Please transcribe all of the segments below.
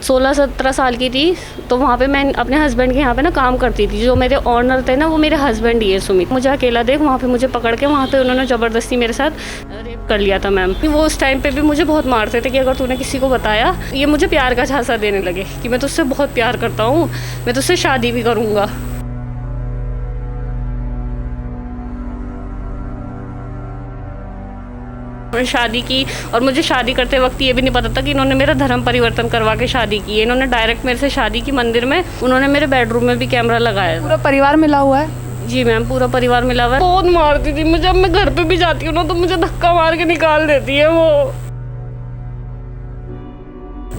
16-17 साल की थी, तो वहाँ पे मैं अपने हस्बैंड के यहाँ पे ना काम करती थी। जो मेरे ऑनर थे ना वो मेरे हस्बैंड ही है, सुमित। मुझे अकेला देख वहाँ पे मुझे पकड़ के वहाँ पे उन्होंने ज़बरदस्ती मेरे साथ रेप कर लिया था मैम। वो उस टाइम पे भी मुझे बहुत मारते थे कि अगर तूने किसी को बताया, ये मुझे प्यार का झांसा देने लगे कि मैं तुझसे बहुत प्यार करता हूँ, मैं तुझसे शादी भी करूँगा। मैंने शादी की और मुझे शादी करते वक्त ये भी नहीं पता था कि इन्होंने मेरा धर्म परिवर्तन करवा के शादी की है। इन्होंने डायरेक्ट मेरे से शादी की मंदिर में। उन्होंने मेरे बेडरूम में भी कैमरा लगाया। पूरा परिवार मिला हुआ है? जी मैम, पूरा परिवार मिला हुआ है। बहुत मारती थी मुझे। जब मैं घर पे भी जाती हूँ ना तो मुझे धक्का मार के निकाल देती है वो।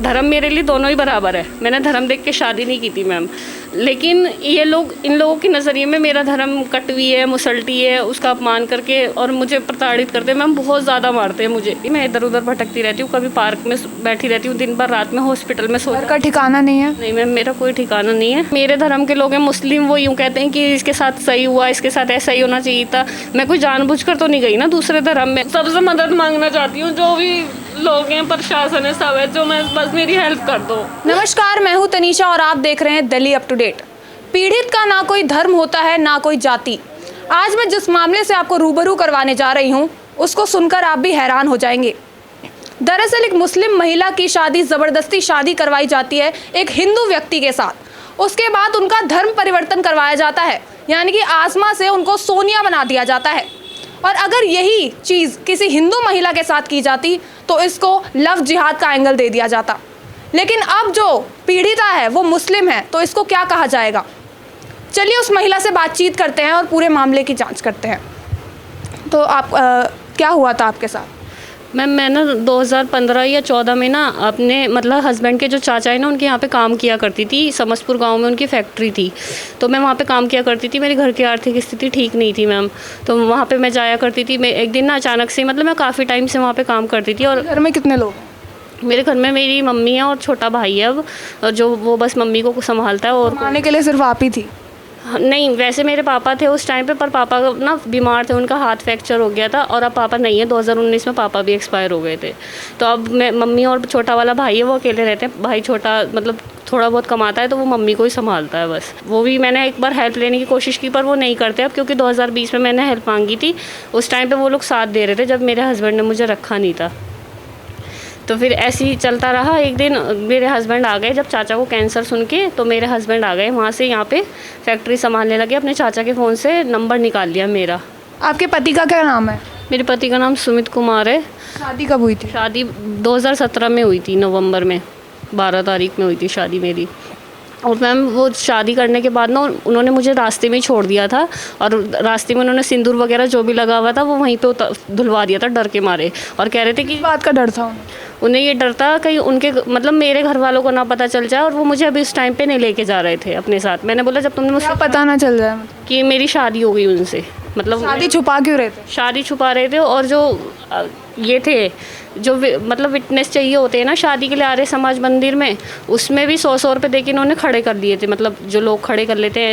धर्म मेरे लिए दोनों ही बराबर है। मैंने धर्म देख के शादी नहीं की थी मैम, लेकिन ये लोग, इन लोगों के नज़रिए में मेरा धर्म कटवी है, मुसल्टी है, उसका अपमान करके और मुझे प्रताड़ित करते हैं मैम। बहुत ज़्यादा मारते हैं मुझे। मैं इधर उधर भटकती रहती हूँ, कभी पार्क में बैठी रहती हूँ दिन भर, रात में हॉस्पिटल में घर का ठिकाना नहीं है? नहीं मैम, मेरा कोई ठिकाना नहीं है। मेरे धर्म के लोग हैं मुस्लिम, वो यूँ कहते हैं कि इसके साथ सही हुआ, इसके साथ ऐसा ही होना चाहिए था। मैं कोई जानबूझकर तो नहीं गई ना दूसरे धर्म में। सबसे मदद मांगना चाहती हूँ, जो भी लोग हैं, प्रशासन है, सब है, जो मैं बस मेरी हेल्प कर दो। नमस्कार, मैं हूँ तनीषा और आप देख रहे हैं दिल्ली अप टू डेट। पीड़ित का ना कोई धर्म होता है ना कोई जाति। आज मैं जिस मामले से आपको रूबरू करवाने जा रही हूँ उसको सुनकर आप भी हैरान हो जाएंगे। दरअसल एक मुस्लिम महिला की शादी, ज़बरदस्ती शादी करवाई जाती है एक हिंदू व्यक्ति के साथ। उसके बाद उनका धर्म परिवर्तन करवाया जाता है, यानी कि आसमा से उनको सोनिया बना दिया जाता है। और अगर यही चीज़ किसी हिंदू महिला के साथ की जाती तो इसको लव जिहाद का एंगल दे दिया जाता। लेकिन अब जो पीड़िता है वो मुस्लिम है, तो इसको क्या कहा जाएगा? चलिए उस महिला से बातचीत करते हैं और पूरे मामले की जांच करते हैं। तो आप क्या हुआ था आपके साथ? मैम मैं ना 2015 या 14 में ना अपने मतलब हस्बैंड के जो चाचा है ना उनके यहाँ पे काम किया करती थी। समस्तपुर गांव में उनकी फैक्ट्री थी, तो मैं वहाँ पे काम किया करती थी। मेरे घर की आर्थिक स्थिति ठीक नहीं थी मैम, तो वहाँ पे मैं जाया करती थी। मैं एक दिन ना अचानक से, मतलब मैं काफ़ी टाइम से वहाँ पे काम करती थी। और घर में कितने लोग? मेरे घर में मेरी मम्मी है और छोटा भाई है अब, जो वो बस मम्मी को संभालता है। और आने के लिए सिर्फ आप ही थी? नहीं, वैसे मेरे पापा थे उस टाइम पे, पर पापा ना बीमार थे, उनका हाथ फ्रैक्चर हो गया था। और अब पापा नहीं है, 2019 में पापा भी एक्सपायर हो गए थे। तो अब मैं, मम्मी और छोटा वाला भाई है वो अकेले रहते हैं। भाई छोटा मतलब थोड़ा बहुत कमाता है, तो वो मम्मी को ही संभालता है बस। वो भी मैंने एक बार हेल्प लेने की कोशिश की पर वो नहीं करते अब, क्योंकि 2020 में मैंने हेल्प मांगी थी। उस टाइम पर वो लोग साथ दे रहे थे जब मेरे हस्बैंड ने मुझे रखा नहीं था। तो फिर ऐसे ही चलता रहा। एक दिन मेरे हस्बैंड आ गए, जब चाचा को कैंसर सुन के, तो मेरे हस्बैंड आ गए वहाँ से, यहाँ पे फैक्ट्री संभालने लगे। अपने चाचा के फ़ोन से नंबर निकाल लिया मेरा। आपके पति का क्या नाम है? मेरे पति का नाम सुमित कुमार है। शादी कब हुई थी? शादी 2017 में हुई थी, नवंबर में 12 तारीख में हुई थी शादी मेरी। और मैम वो शादी करने के बाद ना उन्होंने मुझे रास्ते में ही छोड़ दिया था, और रास्ते में उन्होंने सिंदूर वगैरह जो भी लगा हुआ था वो वहीं पे धुलवा दिया था डर के मारे। और कह रहे थे कि, बात का डर था उन्हें ये डर था कहीं उनके मतलब मेरे घर वालों को ना पता चल जाए। और वो मुझे अभी इस टाइम पे नहीं लेके जा रहे थे अपने साथ। मैंने बोला जब तुमने मुझसे पता ना चल जाए कि मेरी शादी हो गई उनसे, मतलब शादी छुपा क्यों रहे थे? शादी छुपा रहे थे। और जो ये थे जो मतलब विटनेस चाहिए होते हैं ना शादी के लिए आर्य समाज मंदिर में, उसमें भी 100 रुपये दे के इन्होंने खड़े कर दिए थे। मतलब जो लोग खड़े कर लेते हैं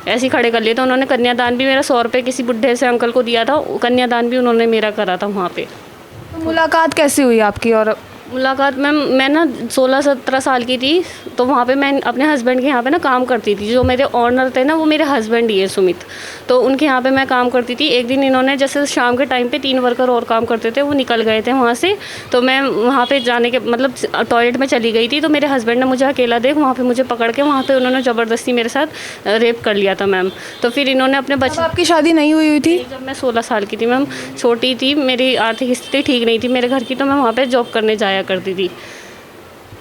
ऐसी खड़े कर लिए थे। उन्होंने कन्यादान भी मेरा 100 रुपये किसी बुढ़े से अंकल को दिया था, कन्यादान भी उन्होंने मेरा करा था वहाँ पे। तो मुलाकात कैसे हुई आपकी? और मुलाकात मैम, मैं ना 16-17 साल की थी, तो वहाँ पे मैं अपने हस्बैंड के यहाँ पे ना काम करती थी। जो मेरे ऑनर थे ना वो मेरे हस्बैंड ही है, सुमित। तो उनके यहाँ पे मैं काम करती थी। एक दिन इन्होंने, जैसे शाम के टाइम पे 3 वर्कर और काम करते थे, वो निकल गए थे वहाँ से। तो मैं वहाँ पे जाने के मतलब टॉयलेट में चली गई थी, तो मेरे हस्बैंड ने मुझे अकेला देख वहाँ पर मुझे पकड़ के वहाँ पर उन्होंने ज़बरदस्ती मेरे साथ रेप कर लिया था मैम। तो फिर इन्होंने अपने बच्चे, आपकी शादी नहीं हुई थी? जब मैं 16 साल की थी मैम, छोटी थी, मेरी आर्थिक स्थिति ठीक नहीं थी मेरे घर की, तो मैं वहाँ पर जॉब करने जाया करती थी।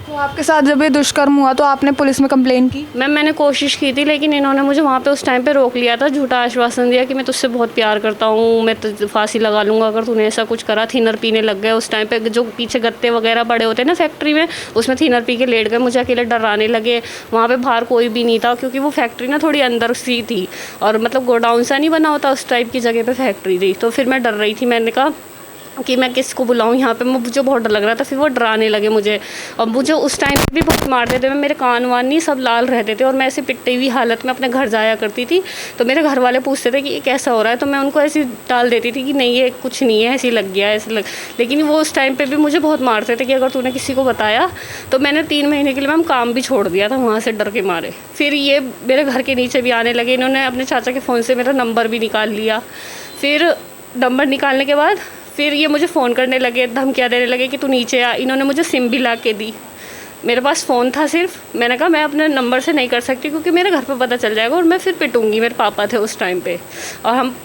तो आपके साथ जब ये दुष्कर्म हुआ तो आपने पुलिस में कंप्लेन की? मैम मैंने कोशिश की थी, लेकिन इन्होंने मुझे वहाँ पे उस टाइम पे रोक लिया था। झूठा आश्वासन दिया कि मैं तुझसे बहुत प्यार करता हूँ, मैं तो फांसी लगा लूँगा अगर तूने ऐसा कुछ करा। थिनर पीने लग गए उस टाइम पे। जो पीछे गत्ते वगैरह पड़े होते हैं ना फैक्ट्री में, उसमें थिनर पी के लेट गए। मुझे अकेले डराने लगे। वहाँ पर बाहर कोई भी नहीं था, क्योंकि वो फैक्ट्री ना थोड़ी अंदर सी थी, और मतलब गोडाउन सा नहीं बना होता उस टाइप की जगह पर फैक्ट्री थी। तो फिर मैं डर रही थी। मैंने कहा कि मैं किसको बुलाऊं यहाँ पे, मुझे बहुत डर लग रहा था। फिर वो डराने लगे मुझे, और मुझे उस टाइम पे भी बहुत मारते थे। मैं मेरे कान वान नहीं सब लाल रहते थे, और मैं ऐसे पिटी हुई हालत में अपने घर जाया करती थी। तो मेरे घर वाले पूछते थे कि ये कैसा हो रहा है, तो मैं उनको ऐसी टाल देती थी कि नहीं ये कुछ नहीं है, ऐसे लग गया ऐसे लग। लेकिन वो उस टाइम पर भी मुझे बहुत मारते थे कि अगर तूने किसी को बताया। तो मैंने 3 महीने के लिए मैम काम भी छोड़ दिया था वहाँ से, डर के मारे। फिर ये मेरे घर के नीचे भी आने लगे, इन्होंने अपने चाचा के फ़ोन से मेरा नंबर भी निकाल लिया। फिर नंबर निकालने के बाद फिर ये मुझे फ़ोन करने लगे, धमकियाँ देने लगे कि तू नीचे आ। इन्होंने मुझे सिम भी ला के दी। मेरे पास फ़ोन था सिर्फ, मैंने कहा मैं अपने नंबर से नहीं कर सकती क्योंकि मेरे घर पे पता चल जाएगा और मैं फिर पिटूंगी। मेरे पापा थे उस टाइम पे, और हम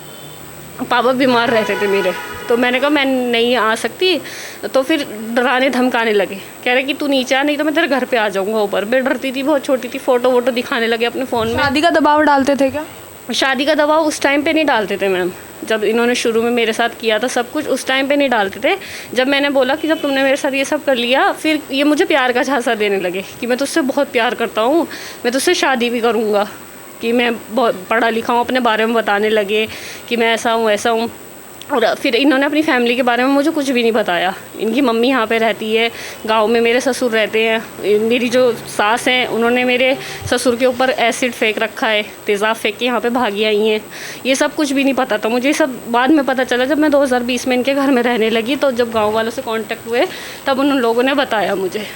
पापा बीमार रहते थे मेरे। तो मैंने कहा मैं नहीं आ सकती। तो फिर डराने धमकाने लगे, कह रहे कि तू नीचे आ, नहीं तो मैं तेरे घर पे आ जाऊँगा ऊपर। मैं डरती थी, बहुत छोटी थी, फ़ोटो वोटो दिखाने लगे अपने फ़ोन में। शादी का दबाव डालते थे क्या? शादी का दबाव उस टाइम पे नहीं डालते थे मैम। जब इन्होंने शुरू में मेरे साथ किया था सब कुछ, उस टाइम पे नहीं डालते थे। जब मैंने बोला कि जब तुमने मेरे साथ ये सब कर लिया, फिर ये मुझे प्यार का झांसा देने लगे कि मैं तुझसे बहुत प्यार करता हूँ, मैं तुझसे शादी भी करूँगा, कि मैं बहुत पढ़ा लिखा हूँ। अपने बारे में बताने लगे कि मैं ऐसा हूँ ऐसा हूँ। और फिर इन्होंने अपनी फैमिली के बारे में मुझे कुछ भी नहीं बताया। इनकी मम्मी यहाँ पे रहती है, गांव में मेरे ससुर रहते हैं। मेरी जो सास हैं उन्होंने मेरे ससुर के ऊपर एसिड फेंक रखा है, तेज़ाब फेंक के यहाँ पे भागी आई हैं। ये सब कुछ भी नहीं पता था मुझे। ये सब बाद में पता चला जब मैं 2020 में इनके घर में रहने लगी। तो जब गाँव वालों से कॉन्टेक्ट हुए तब उन लोगों ने बताया मुझे।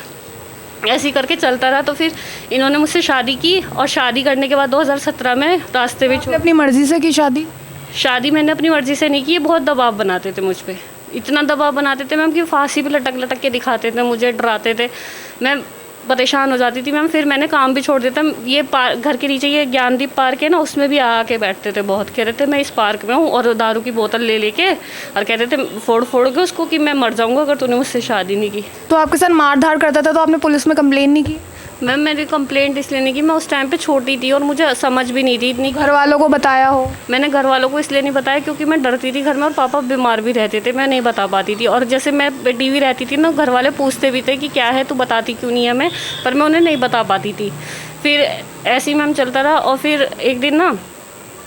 ऐसे ही करके चलता रहा। तो फिर इन्होंने मुझसे शादी की, और शादी करने के बाद 2017 में रास्ते में आपने अपनी मर्जी से की शादी? शादी मैंने अपनी मर्ज़ी से नहीं की। ये बहुत दबाव बनाते थे मुझ पे, इतना दबाव बनाते थे मैम कि फांसी पे लटक लटक के दिखाते थे, मुझे डराते थे। मैं परेशान हो जाती थी मैम। फिर मैंने काम भी छोड़ दिया था। ये घर के नीचे ये ज्ञानदीप पार्क है ना, उसमें भी आके बैठते थे बहुत। कह रहे थे मैं इस पार्क में हूँ, और दारू की बोतल ले लेके, और कहते थे फोड़ फोड़ के उसको कि मैं मर जाऊँगा अगर तूने मुझसे शादी नहीं की। तो आपके साथ मारधाड़ करता था तो आपने पुलिस में कंप्लेन नहीं की? मैम मेरी कंप्लेंट इसलिए नहीं की, मैं उस टाइम पे छोटी थी और मुझे समझ भी नहीं थी इतनी। घर वालों को बताया हो? मैंने घर वालों को इसलिए नहीं बताया क्योंकि मैं डरती थी घर में, और पापा बीमार भी रहते थे, मैं नहीं बता पाती थी। और जैसे मैं टीवी रहती थी ना, घर वाले पूछते भी थे कि क्या है तू बताती क्यों नहीं है मैं, पर मैं उन्हें नहीं बता पाती थी। फिर ऐसे ही मैम चलता रहा। और फिर एक दिन ना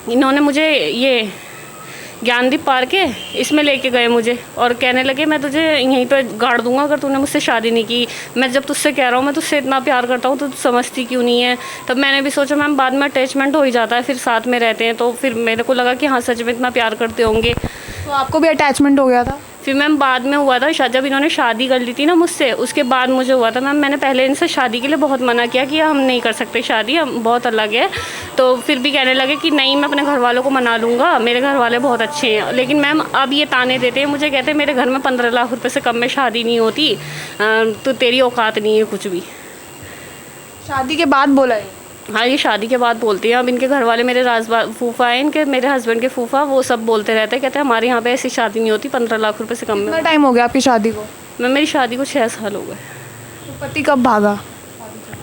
इन्होंने मुझे ये ज्ञानदीप पार्क है इसमें लेके गए मुझे, और कहने लगे मैं तुझे यहीं पे गाड़ दूंगा अगर तूने मुझसे शादी नहीं की। मैं जब तुझसे कह रहा हूँ मैं तुझसे इतना प्यार करता हूँ तो समझती क्यों नहीं है। तब मैंने भी सोचा मैम बाद में अटैचमेंट हो ही जाता है, फिर साथ में रहते हैं। तो फिर मेरे को लगा कि हाँ सच में इतना प्यार करते होंगे। तो आपको भी अटैचमेंट हो गया था? फिर मैम बाद में हुआ था, जब इन्होंने शादी कर ली थी ना मुझसे, उसके बाद मुझे हुआ था मैम। मैंने पहले इनसे शादी के लिए बहुत मना किया कि हम नहीं कर सकते शादी, हम बहुत अलग है। तो फिर भी कहने लगे कि नहीं मैं अपने घर वालों को मना लूँगा, मेरे घर वाले बहुत अच्छे हैं। लेकिन मैम अब ये ताने देते हैं मुझे, कहते हैं मेरे घर में 15 लाख रुपये से कम में शादी नहीं होती, तो तेरी औकात नहीं है कुछ भी। शादी के बाद बोला है? हाँ ये शादी के बाद बोलती हैं। अब इनके घर वाले मेरे फूफा हैं, इनके मेरे हस्बैंड के फूफा, वो सब बोलते रहते हैं, कहते हैं हमारे यहाँ पे ऐसी शादी नहीं होती 15 लाख रुपए से कम में। कितना टाइम हो गया आपकी शादी को? मैं मेरी शादी को 6 साल हो गए। तो पति कब भागा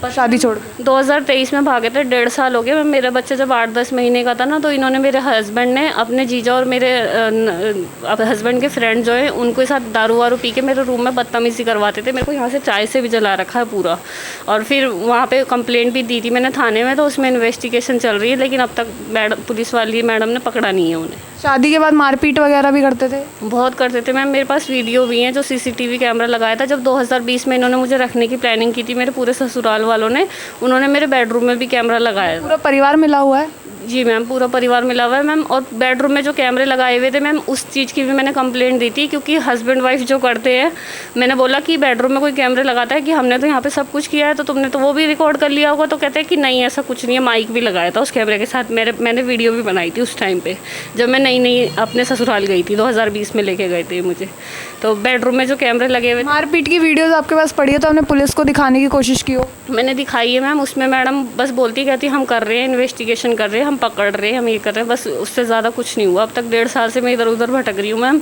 शादी छोड़ के? 2023 में भागे थे, 1.5 साल हो गए। मैं मेरा बच्चा जब 8-10 महीने का था ना, तो इन्होंने मेरे हस्बैंड ने अपने जीजा और मेरे हस्बैंड के फ्रेंड जो है उनके साथ दारू वारू पी के मेरे रूम में बदतमीज़ी करवाते थे। मेरे को यहाँ से चाय से भी जला रखा है पूरा। और फिर वहाँ पे कंप्लेंट भी दी थी मैंने थाने में, तो उसमें इन्वेस्टिगेशन चल रही है, लेकिन अब तक पुलिस वाली मैडम ने पकड़ा नहीं है उन्हें। शादी के बाद मारपीट वगैरह भी करते थे? बहुत करते थे मैम। मेरे पास वीडियो भी हैं जो CCTV कैमरा लगाया था। जब 2020 में इन्होंने मुझे रखने की प्लानिंग की थी, मेरे पूरे ससुराल वालों ने, उन्होंने मेरे बेडरूम में भी कैमरा लगाया। पूरा परिवार मिला हुआ है? जी मैम पूरा परिवार मिला हुआ है मैम। और बेडरूम में जो कैमरे लगाए हुए थे मैम, उस चीज़ की भी मैंने कंप्लेंट दी थी, क्योंकि हस्बैंड वाइफ जो करते हैं, मैंने बोला कि बेडरूम में कोई कैमरे लगाता है कि हमने तो यहाँ पे सब कुछ किया है, तो तुमने तो वो भी रिकॉर्ड कर लिया होगा। तो कहते हैं कि नहीं ऐसा कुछ नहीं है, माइक भी लगाया था उस कैमरे के साथ। मैंने वीडियो भी बनाई थी उस टाइम पर, जब मैं नई अपने ससुराल गई थी, 2020 में लेके गए थे मुझे। तो बेडरूम में जो कैमरे लगे हुए, मारपीट की वीडियोस आपके पास पड़ी है तो आपने पुलिस को दिखाने की कोशिश की हो? मैंने दिखाई है मैम। उसमें मैडम बस बोलती कहती हम कर रहे हैं, इन्वेस्टिगेशन कर रहे हैं, हम पकड़ रहे हैं, हम ये कर रहे हैं, बस उससे ज़्यादा कुछ नहीं हुआ। अब तक 1.5 साल से मैं इधर उधर भटक रही हूँ मैम।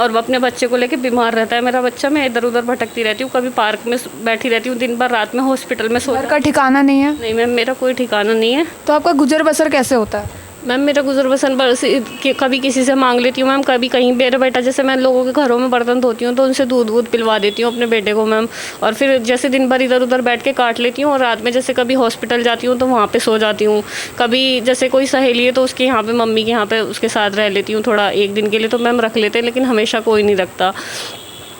और अपने बच्चे को लेके बीमार रहता है मेरा बच्चा, मैं इधर उधर भटकती रहती हूँ। कभी पार्क में बैठी रहती हूँ दिन भर, रात में हॉस्पिटल में घर का ठिकाना नहीं है? नहीं मैम मेरा कोई ठिकाना नहीं है। तो आपका गुजर बसर कैसे होता है? मैम मेरा गुजर बसर बस कभी किसी से मांग लेती हूँ मैम, कभी कहीं मेरा बेटा, जैसे मैं लोगों के घरों में बर्तन धोती हूँ तो उनसे दूध वूध पिलवा देती हूँ अपने बेटे को मैम। और फिर जैसे दिन भर इधर उधर बैठ के काट लेती हूँ, और रात में जैसे कभी हॉस्पिटल जाती हूँ तो वहाँ पे सो जाती हूँ। कभी जैसे कोई सहेली है तो उसके यहाँ पे, मम्मी के यहाँ पे उसके साथ रह लेती हूँ थोड़ा एक दिन के लिए, तो मैम रख लेते हैं, लेकिन हमेशा कोई नहीं रखता।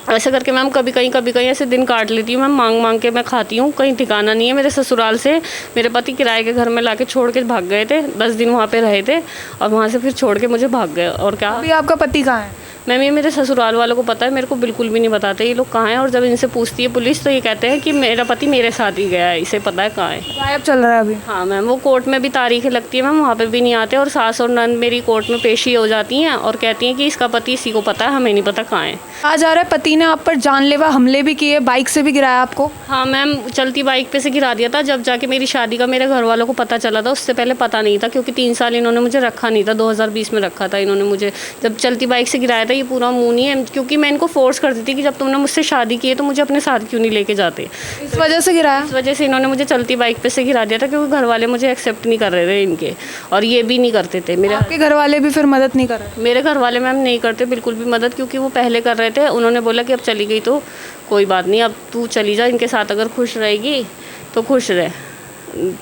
ऐसे करके मैम कभी कहीं ऐसे दिन काट लेती हूँ मैम, मांग मांग के मैं खाती हूँ, कहीं ठिकाना नहीं है। मेरे ससुराल से मेरे पति किराए के घर में लाके छोड़ के भाग गए थे, 10 दिन वहाँ पे रहे थे और वहाँ से फिर छोड़ के मुझे भाग गए। और क्या अभी आपका पति कहाँ है? मैम ये मेरे ससुराल वालों को पता है, मेरे को बिल्कुल भी नहीं बताते ये लोग कहाँ हैं। और जब इनसे पूछती है पुलिस तो ये कहते हैं कि मेरा पति मेरे साथ ही गया है, इसे पता है कहाँ है। गायब चल रहा है अभी? हाँ मैम, वो कोर्ट में भी तारीखें लगती है मैम, वहाँ पे भी नहीं आते। और सास और नंद मेरी कोर्ट में पेशी हो जाती हैं और कहती हैं कि इसका पति इसी को पता है, हमें नहीं पता कहाँ है। कहा जा रहा है पति ने आप पर जानलेवा हमले भी किए, बाइक से भी गिराया आपको? हाँ मैम, चलती बाइक पे से गिरा दिया था। जब जाके मेरी शादी का मेरे घर वालों को पता चला था, उससे पहले पता नहीं था, क्योंकि 3 साल इन्होंने मुझे रखा नहीं था। 2020 में रखा था इन्होंने मुझे, जब चलती बाइक से गिराया था। ये पूरा मुँह नहीं है, क्योंकि मैं इनको फोर्स करती थी कि जब तुमने मुझसे शादी की है तो मुझे अपने साथ क्यों नहीं लेके जाते। इस वजह से गिराया? इस वजह से इन्होंने मुझे चलती बाइक पे से गिरा दिया था, क्योंकि घर वाले मुझे एक्सेप्ट नहीं कर रहे थे इनके, और ये भी नहीं करते थे। आपके घर वाले भी फिर मदद नहीं कर रहे? मेरे घर वाले मैम नहीं करते बिल्कुल भी मदद, क्योंकि वो पहले कर रहे थे। उन्होंने बोला कि अब चली गई तो कोई बात नहीं, अब तू चली जा, इनके साथ अगर खुश रहेगी तो खुश रहे,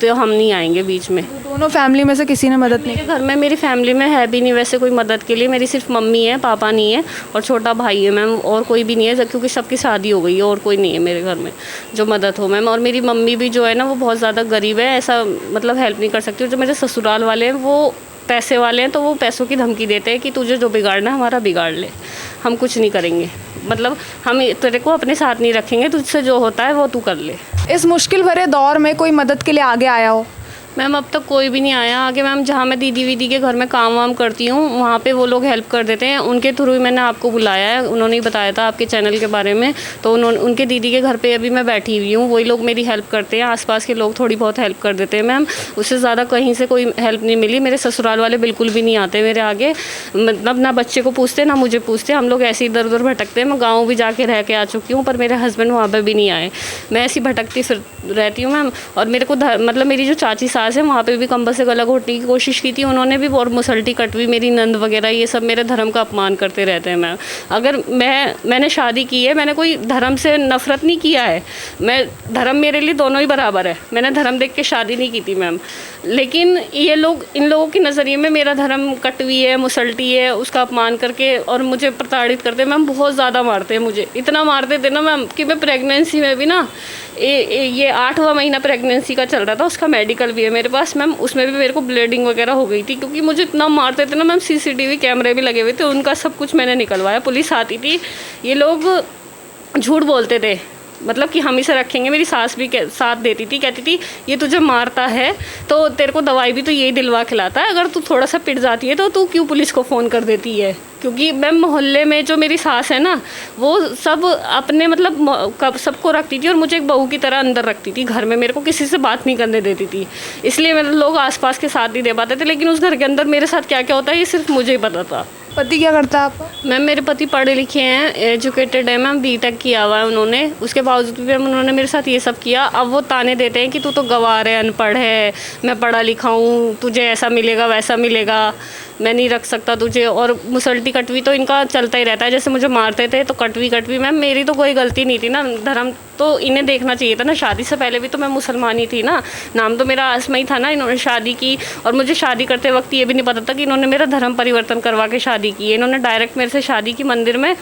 तो हम नहीं आएंगे बीच में। तो दोनों फैमिली में से किसी ने मदद नहीं? मेरे घर में, मेरी फैमिली में है भी नहीं वैसे कोई मदद के लिए। मेरी सिर्फ मम्मी है, पापा नहीं है, और छोटा भाई है मैम, और कोई भी नहीं है, क्योंकि सबकी शादी हो गई है और कोई नहीं है मेरे घर में जो मदद हो मैम। और मेरी मम्मी भी जो है ना वो बहुत ज़्यादा गरीब है, ऐसा मतलब हेल्प नहीं कर सकती। और जो मेरे ससुराल वाले हैं वो पैसे वाले हैं, तो वो पैसों की धमकी देते हैं कि तुझे जो बिगाड़ना है हमारा बिगाड़ ले, हम कुछ नहीं करेंगे, मतलब हम तेरे को अपने साथ नहीं रखेंगे, तुझसे जो होता है वो तू कर ले। इस मुश्किल भरे दौर में कोई मदद के लिए आगे आया हो? मैम अब तक कोई भी नहीं आया आगे मैम। जहाँ मैं दीदी वीदी के घर में काम वाम करती हूँ वहाँ पे वो लोग हेल्प कर देते हैं, उनके थ्रू ही मैंने आपको बुलाया है। उन्होंने ही बताया था आपके चैनल के बारे में, तो उन्होंने, उनके दीदी के घर पे अभी मैं बैठी हुई हूँ, वही लोग मेरी हेल्प करते हैं। आसपास के लोग थोड़ी बहुत हेल्प कर देते हैं मैम, उससे ज़्यादा कहीं से कोई हेल्प नहीं मिली। मेरे ससुराल वाले बिल्कुल भी नहीं आते मेरे आगे, मतलब ना बच्चे को पूछते ना मुझे पूछते, हम लोग ऐसे इधर उधर भटकते हैं। मैं गाँव भी जाके रह के आ चुकी हूँ, पर मेरे हस्बैंड वहाँ पर भी नहीं आए। मैं ऐसी भटकती फिर रहती हूँ मैम। और मेरे को मतलब मेरी जो चाची सास है वहाँ पर भी बस से गला घोटने की कोशिश की थी उन्होंने भी, और मुसल्टी कटवी, मेरी नंद वगैरह, ये सब मेरे धर्म का अपमान करते रहते हैं मैम। अगर मैंने शादी की है, मैंने कोई धर्म से नफरत नहीं किया है, मैं धर्म मेरे लिए दोनों ही बराबर है, मैंने धर्म देख के शादी नहीं की थी मैम। लेकिन ये लोग, इन लोगों के नज़रिए में मेरा धर्म कटवी है, मुसल्टी है, उसका अपमान करके और मुझे प्रताड़ित करते हैं मैम। बहुत ज़्यादा मारते हैं मुझे, इतना मारते थे ना मैम कि मैं प्रेगनेंसी में भी ना, ये 8वां महीना प्रेगनेंसी का चल रहा था, उसका मेडिकल भी है मेरे पास मैम, उसमें भी मेरे को ब्लीडिंग वगैरह हो गई थी, क्योंकि मुझे इतना मारते थे ना मैम। CCTV कैमरे भी लगे हुए थे, उनका सब कुछ मैंने निकलवाया, पुलिस आती थी, ये लोग झूठ बोलते थे, मतलब कि हम इसे रखेंगे। मेरी सास भी साथ देती थी, कहती थी ये तुझे मारता है तो तेरे को दवाई भी तो यही दिलवा खिलाता है, अगर तू थोड़ा सा पिट जाती है तो तू क्यों पुलिस को फ़ोन कर देती है। क्योंकि मैम मोहल्ले में जो मेरी सास है ना वो सब अपने मतलब सबको रखती थी, और मुझे एक बहू की तरह अंदर रखती थी घर में, मेरे को किसी से बात नहीं करने देती थी, इसलिए मेरे लोग आसपास के साथ नहीं दे पाते थे। लेकिन उस घर के अंदर मेरे साथ क्या क्या होता है ये सिर्फ मुझे ही पता था। पति क्या करता है आपका? मैम मेरे पति पढ़े लिखे हैं, एजुकेटेड है मैम, B.Tech किया हुआ है उन्होंने, उसके बावजूद भी मैम उन्होंने मेरे साथ ये सब किया। अब वो ताने देते हैं कि तू तो गंवार है, अनपढ़ है, मैं पढ़ा लिखा हूँ, तुझे ऐसा मिलेगा वैसा मिलेगा, मैं नहीं रख सकता तुझे। और मुसल्टी कटवी तो इनका चलता ही रहता है, जैसे मुझे मारते थे तो कटवी मैम, मेरी तो कोई गलती नहीं थी ना, धर्म तो इन्हें देखना चाहिए था ना। शादी से पहले भी तो मैं मुसलमान ही थी ना, नाम तो मेरा आसमा ही था ना। इन्होंने शादी की और मुझे शादी करते वक्त ये भी नहीं पता था कि इन्होंने मेरा धर्म परिवर्तन करवा के शादी की है। इन्होंने डायरेक्ट मेरे से शादी की, मंदिर में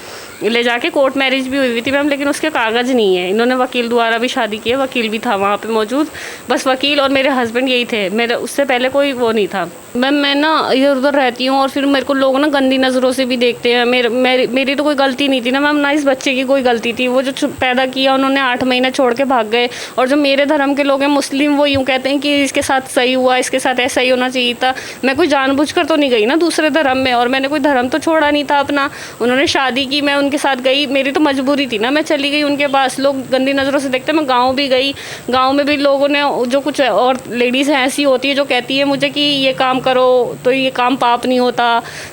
ले जाके, कोर्ट मैरिज भी हुई थी मैम, लेकिन उसके कागज़ नहीं है। इन्होंने वकील द्वारा भी शादी की है, वकील भी था वहाँ पे मौजूद, बस वकील और मेरे हस्बैंड यही थे, मेरे उससे पहले कोई वो नहीं था मैम। मैं ना इधर उधर रहती हूँ और फिर मेरे को लोग ना गंदी नज़रों से भी देखते हैं। मेरी तो कोई गलती नहीं थी ना मैम, ना इस बच्चे की कोई गलती थी। वो जो पैदा किया उन्होंने 8 महीने छोड़ के भाग गए। और जो मेरे धर्म के लोग हैं मुस्लिम, वो यूँ कहते हैं कि इसके साथ सही हुआ, इसके साथ ऐसा ही होना चाहिए था। मैं कोई जानबूझकर तो नहीं गई ना दूसरे धर्म में, और मैंने कोई धर्म तो छोड़ा नहीं था अपना। उन्होंने शादी की, मैं उनके साथ गई, मेरी तो मजबूरी थी ना, मैं चली गई उनके पास। लोग गंदी नज़रों से देखते हैं। मैं गाँव भी गई, गाँव में भी लोगों ने, जो कुछ और लेडीज़ हैं ऐसी होती है जो कहती है मुझे कि ये काम करो तो ये काम पाप साफ नहीं होता,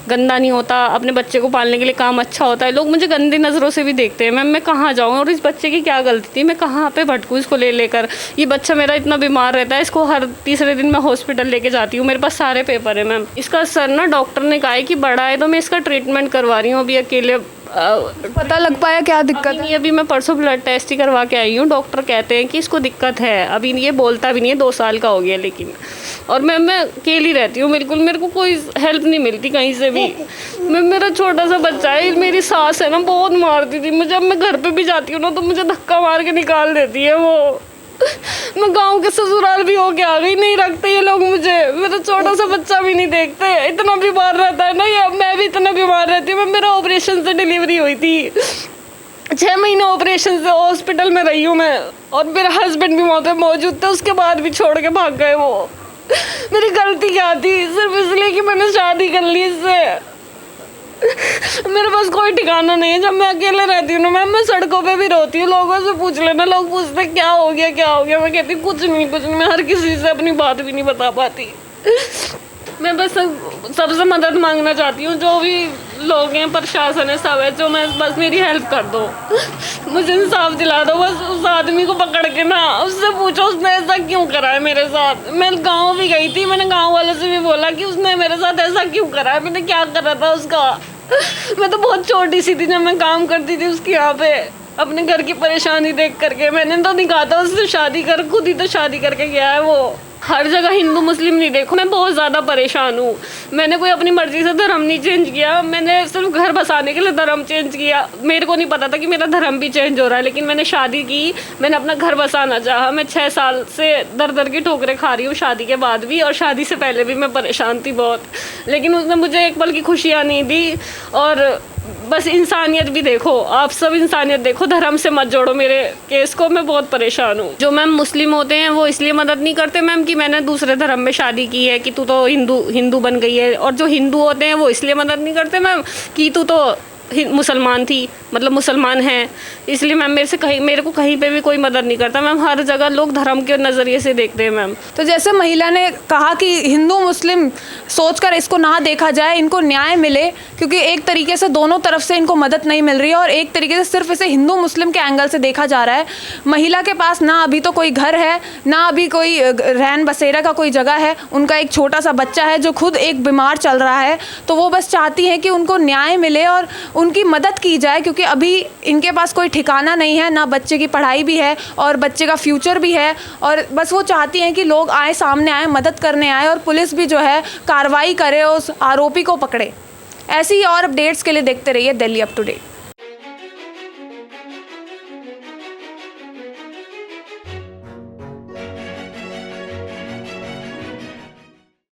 गंदा नहीं होता, अपने बच्चे को पालने के लिए काम अच्छा होता है, लोग मुझे गंदी नज़रों से भी देखते हैं। मैम मैं कहाँ जाऊँ, और इस बच्चे की क्या गलती थी, मैं कहाँ पे भटकूँ इसको लेकर। ये बच्चा मेरा इतना बीमार रहता है, इसको हर तीसरे दिन मैं हॉस्पिटल लेके जाती हूँ, मेरे पास सारे पेपर है मैम। इसका सर ना डॉक्टर ने कहा है कि बड़ा है, तो मैं इसका ट्रीटमेंट करवा रही हूँ अभी अकेले। पता लग पाया क्या दिक्कत है? नहीं, अभी मैं परसों ब्लड टेस्ट ही करवा के आई हूँ। डॉक्टर कहते हैं कि इसको दिक्कत है, अभी ये बोलता भी नहीं है, 2 साल का हो गया लेकिन। और मैं अकेली रहती हूँ बिल्कुल, मेरे को कोई हेल्प नहीं मिलती कहीं से भी। मेरा छोटा सा बच्चा है, मेरी सास है ना बहुत मारती थी मुझे। अब मैं घर पे भी जाती हूँ ना तो मुझे धक्का मार के निकाल देती है वो। मैं गांव के ससुराल भी होके आ गई, नहीं रखते ये लोग मुझे, मेरा छोटा सा बच्चा भी नहीं देखते, इतना बीमार रहता है ना ये। मैं भी इतना बीमार रहती हूँ। मेरा ऑपरेशन से डिलीवरी हुई थी, 6 महीने ऑपरेशन से हॉस्पिटल में रही हूँ मैं, और मेरा हस्बैंड भी वहाँ पे मौजूद थे, उसके बाद भी छोड़ के भाग गए वो। मेरी गलती क्या थी, सिर्फ इसलिए कि मैंने शादी कर ली इससे। मेरे पास कोई ठिकाना नहीं है, जब मैं अकेले रहती हूँ ना मैम, मैं सड़कों पे भी रोती हूँ। लोगों से पूछ लेना, लोग पूछते क्या हो गया क्या हो गया, मैं कहती कुछ नहीं कुछ नहीं। मैं हर किसी से अपनी बात भी नहीं बता पाती। मैं बस सबसे मदद मांगना चाहती हूँ, जो भी लोग हैं, प्रशासन है, सब है, जो मैं बस मेरी हेल्प कर दो, मुझे इंसाफ दिला दो। बस उस आदमी को पकड़ के ना उससे पूछो उसने ऐसा क्यों करा है मेरे साथ। मैं गांव भी गई थी, मैंने गांव वालों से भी बोला कि उसने मेरे साथ ऐसा क्यों करा है, मैंने क्या करा था उसका। मैं तो बहुत छोटी सी थी जब मैं काम करती थी उसके यहाँ पे, अपने घर की परेशानी देख करके। मैंने तो नहीं कहा था उससे शादी कर, खुद ही तो शादी करके गया है वो। हर जगह हिंदू मुस्लिम नहीं देखो, मैं बहुत ज़्यादा परेशान हूँ। मैंने कोई अपनी मर्जी से धर्म नहीं चेंज किया, मैंने सिर्फ घर बसाने के लिए धर्म चेंज किया। मेरे को नहीं पता था कि मेरा धर्म भी चेंज हो रहा है, लेकिन मैंने शादी की, मैंने अपना घर बसाना चाहा। मैं 6 साल से दर दर की ठोकरें खा रही हूँ, शादी के बाद भी और शादी से पहले भी मैं परेशान थी बहुत, लेकिन उसने मुझे एक पल की खुशियाँ नहीं दी। और बस इंसानियत भी देखो, आप सब इंसानियत देखो, धर्म से मत जोड़ो मेरे केस को। मैं बहुत परेशान हूँ। जो मैम मुस्लिम होते हैं वो इसलिए मदद नहीं करते मैम कि मैंने दूसरे धर्म में शादी की है कि तू तो हिंदू बन गई है, और जो हिंदू होते हैं वो इसलिए मदद नहीं करते मैम कि तू तो मुसलमान थी, मतलब मुसलमान हैं, इसलिए मैम मेरे को कहीं पे भी कोई मदद नहीं करता मैम। हर जगह लोग धर्म के नज़रिए से देखते हैं मैम। तो जैसे महिला ने कहा कि हिंदू मुस्लिम सोचकर इसको ना देखा जाए, इनको न्याय मिले, क्योंकि एक तरीके से दोनों तरफ से इनको मदद नहीं मिल रही है, और एक तरीके से सिर्फ इसे हिंदू मुस्लिम के एंगल से देखा जा रहा है। महिला के पास ना अभी तो कोई घर है, ना अभी कोई रहन बसेरा का कोई जगह है, उनका एक छोटा सा बच्चा है जो खुद एक बीमार चल रहा है। तो वो बस चाहती हैं कि उनको न्याय मिले और उनकी मदद की जाए, क्योंकि अभी इनके पास कोई ठिकाना नहीं है, ना बच्चे की पढ़ाई भी है और बच्चे का फ्यूचर भी है। और बस वो चाहती हैं कि लोग आए, सामने आए, मदद करने आए, और पुलिस भी जो है कार्रवाई करे, उस आरोपी को पकड़े। ऐसी ही और अपडेट्स के लिए देखते रहिए दिल्ली अप टू डेट।